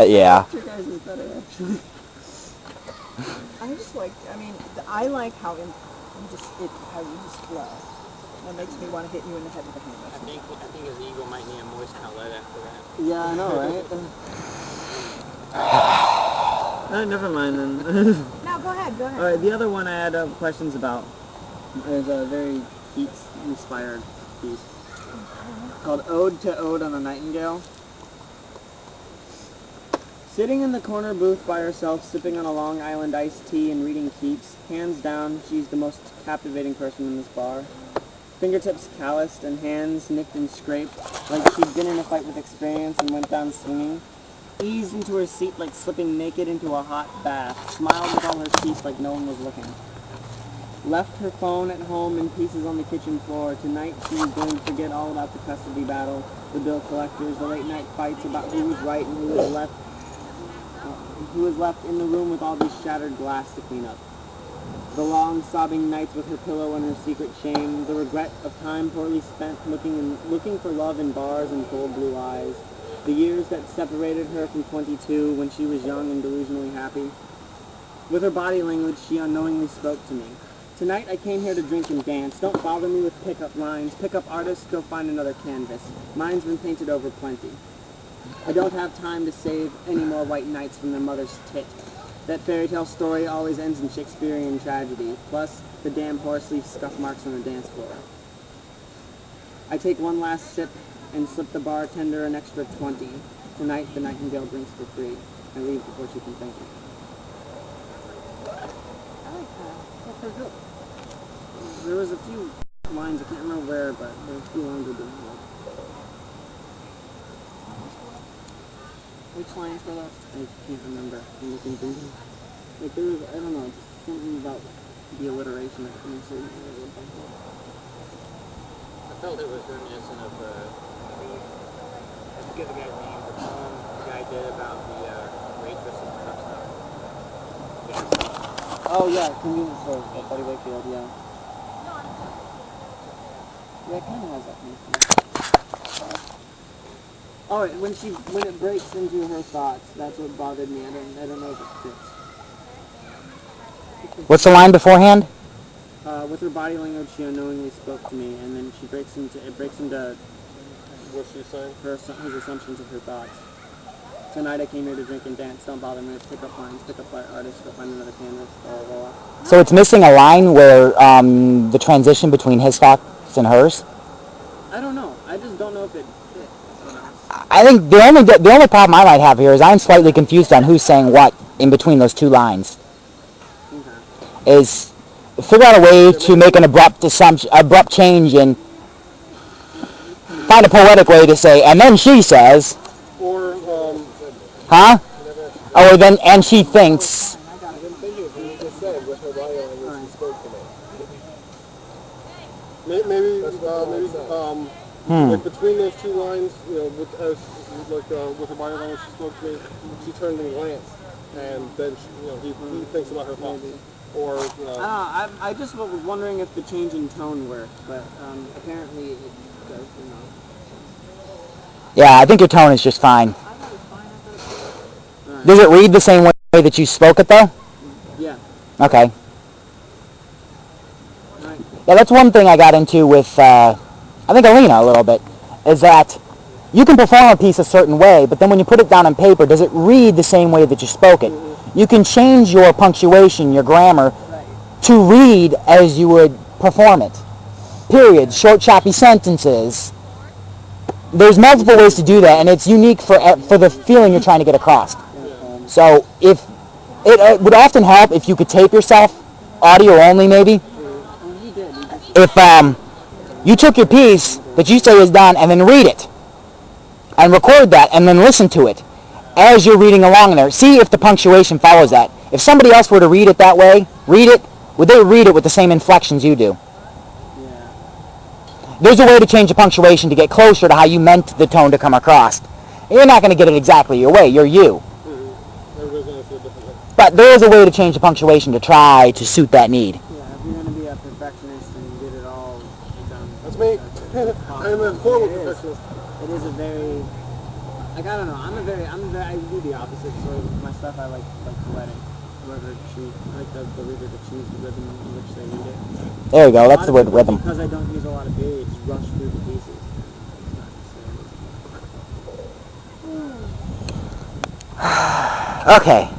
Yeah. Your guys is better actually. I just like. I mean, I like how how you just flow. That makes me want to hit you in the head with a hammer. I think his ego might need a moist outlet after that. Yeah, I know, right? Never mind then. No, go ahead. Go ahead. All right, the other one I had questions about is a very Keats-inspired piece called "Ode to Ode on a Nightingale." Sitting in the corner booth by herself, sipping on a Long Island iced tea and reading Keats, hands down, she's the most captivating person in this bar. Fingertips calloused and hands nicked and scraped, like she'd been in a fight with experience and went down swinging. Eased into her seat like slipping naked into a hot bath, smiled with all her teeth like no one was looking. Left her phone at home in pieces on the kitchen floor. Tonight she was going to forget all about the custody battle, the bill collectors, the late night fights about who was right and who was left in the room with all this shattered glass to clean up. The long sobbing nights with her pillow and her secret shame, the regret of time poorly spent looking for love in bars and cold blue eyes, the years that separated her from 22 when she was young and delusionally happy. With her body language, she unknowingly spoke to me. Tonight I came here to drink and dance. Don't bother me with pickup lines. Pickup artists, go find another canvas. Mine's been painted over plenty. I don't have time to save any more white knights from their mother's tit. That fairy tale story always ends in Shakespearean tragedy. Plus, the damn horse leaves scuff marks on the dance floor. I take one last sip and slip the bartender an extra 20. Tonight, the Nightingale drinks for free. I leave before she can thank me. I like that. That's pretty good. There was a few lines, I can't remember where, but there were a few lines I didn't like. Which lines were those? I can't remember. I'm looking through them. Like there was, I don't know, just something about the alliteration that makes it really funny. I felt it was reminiscent of I forget the guy's name, the poem the guy did about the waitress and the truck stop. Oh yeah, convenience stores, Buddy Wakefield, yeah. Yeah, it kind of has that kind of thing. Oh, when it breaks into her thoughts, that's what bothered me. I don't know if it fits. What's the line beforehand? With her body language, she unknowingly spoke to me, and then it breaks into What she's saying? his assumptions of her thoughts. Tonight I came here to drink and dance. Don't bother me with pickup lines. Pickup artists. Go find another canvas. Blah blah blah. So it's missing a line where the transition between his thoughts and hers. I don't know. I just don't know if it fits. You know? I think the only problem I might have here is I'm slightly confused on who's saying what in between those two lines. Okay. Is figure out a way to make an abrupt change and find a poetic way to say, and then she says, Or, huh? you never actually said. Oh, then and she thinks. I got You it. didn't think it, but you just said with her body language she spoke to me. Maybe, like between those two lines, you know, with her body language she spoke to me, she turned and glanced, and then he thinks about her thoughts. Maybe. Or, I just was wondering if the change in tone worked, but apparently it does. You know. Yeah, I think your tone is just fine. I thought it was fine. I thought it was Right. Does it read the same way that you spoke it though? Yeah. Okay. Right. Yeah, that's one thing I got into with, I think Alina a little bit, is that you can perform a piece a certain way, but then when you put it down on paper, does it read the same way that you spoke it? Mm-hmm. You can change your punctuation, your grammar, to read as you would perform it. Periods, short, choppy sentences. There's multiple ways to do that, and it's unique for the feeling you're trying to get across. So if it would often help if you could tape yourself, audio only maybe. Oh, he did. He just. If you took your piece that you say is done and then read it and record that and then listen to it as you're reading along there. See if the punctuation follows that. If somebody else were to read it that way, would they read it with the same inflections you do? Yeah. There's a way to change the punctuation to get closer to how you meant the tone to come across. You're not going to get it exactly your way. You're you. everybody's going to see it differently. But there is a way to change the punctuation to try to suit that need. Yeah, if you're going to be a perfectionist and get it all done. That's me. I'm a horrible perfectionist. It is a very Like, I don't know. I do the opposite sort of my stuff. I like letting whoever choose, like the reader to choose the rhythm in which they read it. There you go. A That's lot the of word people, rhythm. because I don't use a lot of periods, rush through the pieces. It's not necessarily. Okay.